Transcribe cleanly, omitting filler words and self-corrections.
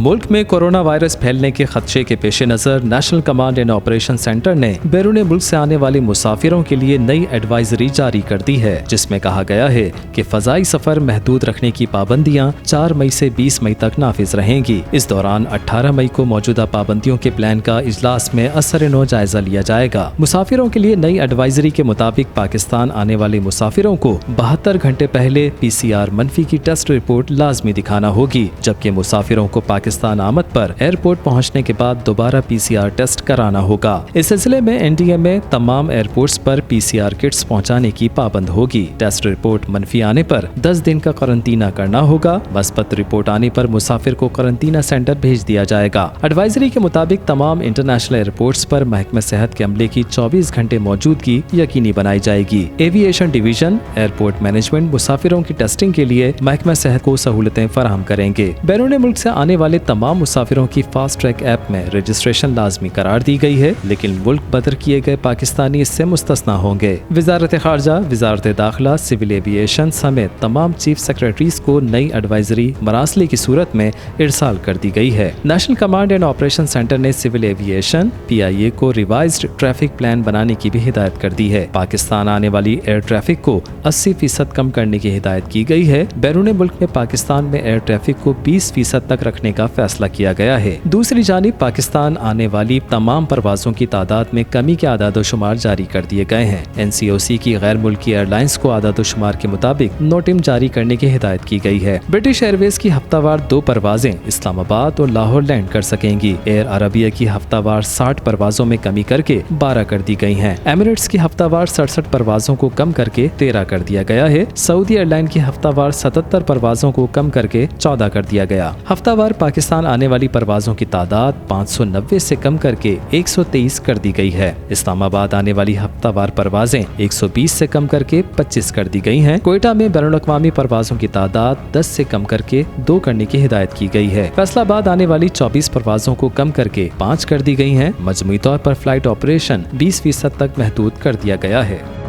मुल्क में corona virus फैलने के खदशे के पेश नज़र national command and operation centre ने बैरून मुल्क से आने वाले मुसाफिरों के लिए नई एडवाइजरी जारी कर दी है, जिसमें कहा गया है कि फ़ज़ाई सफ़र महदूद रखने की पाबंदियां 4 मई से 20 मई तक नाफिज रहेंगी। इस दौरान 18 मई को मौजूदा पाबंदियों के प्लान का इजलास में असर-ए-नौ जायजा लिया जाएगा। मुसाफिरों के लिए नई एडवाइजरी के मुताबिक पाकिस्तान आने वाले मुसाफिरों को 72 घंटे पहले PCR मनफी की टेस्ट रिपोर्ट लाजमी दिखाना होगी, जबकि मुसाफिरों को पाकिस्तान आमद पर एयरपोर्ट पहुंचने के बाद दोबारा PCR टेस्ट कराना होगा। इस सिलसिले में NDA में तमाम एयरपोर्ट्स पर PCR किट्स पहुंचाने की पाबंद होगी। टेस्ट रिपोर्ट मनफी आने पर 10 दिन का करंटीना करना होगा। मस्बत रिपोर्ट आने पर मुसाफिर को करंटीना सेंटर भेज दिया जाएगा। एडवाइजरी के मुताबिक तमाम इंटरनेशनल एयरपोर्ट्स पर महकमा सेहत के अमले की 24 घंटे मौजूदगी यकीनी बनाई जाएगी। एविएशन डिवीजन एयरपोर्ट मैनेजमेंट मुसाफिरों की टेस्टिंग के लिए महकमा सेहत को सहूलतें फराहम करेंगे। बैरून मुल्क से आने वाले तमाम मुसाफिरों की फास्ट ट्रैक ऐप में रजिस्ट्रेशन लाजमी करार दी गई है, लेकिन मुल्क बदर किए गए पाकिस्तानी इससे मुस्तस्ना होंगे। वजारत खारजा, वजारत दाखिला, सिविल एविएशन समेत तमाम चीफ सेक्रेटरीज को नई एडवाइजरी मरासले की सूरत में इरसाल कर दी गई है। National command and operation centre ने सिविल एविएशन PIA को रिवाइज्ड ट्रैफिक प्लान बनाने की भी हिदायत कर दी है। पाकिस्तान आने वाली एयर ट्रैफिक को 80% कम करने की हिदायत की गई है। बैरून मुल्क में पाकिस्तान में एयर ट्रैफिक को 20% तक रखने का फैसला किया गया है। दूसरी जानिब पाकिस्तान आने वाली तमाम परवाजों की तादाद में कमी के आदाद-ओ-शुमार जारी कर दिए गए हैं। NCOC की गैर मुल्की एयरलाइंस को आदाद-ओ-शुमार के मुताबिक नोटिम जारी करने की हिदायत की गई है। ब्रिटिश एयरवेज की हफ्तावार 2 परवाजें इस्लामाबाद और लाहौर लैंड कर सकेंगी। एयर अरबिया की हफ्तावार 60 परवाजों में कमी करके 12 कर दी गई हैं। एमिरेट्स की हफ्तावार 67 परवाजों को कम करके 13 कर दिया गया है। सऊदी एयरलाइन की हफ्तावार 77 परवाजों को कम करके 14 कर दिया गया। हफ्तावार पाकिस्तान आने वाली परवाजों की तादाद 590 से कम करके 123 कर दी गई है। इस्लामाबाद आने वाली हफ्तावार परवाजें 120 से कम करके 25 कर दी गई हैं। कोयटा में बैनुल-अक़वामी परवाजों की तादाद 10 से कम करके 2 करने की हिदायत की गई है। फैसलाबाद आने वाली 24 परवाजों को कम करके 5 कर दी गई हैं। मजमूई तौर पर फ्लाइट ऑपरेशन 20% तक महदूद कर दिया गया है।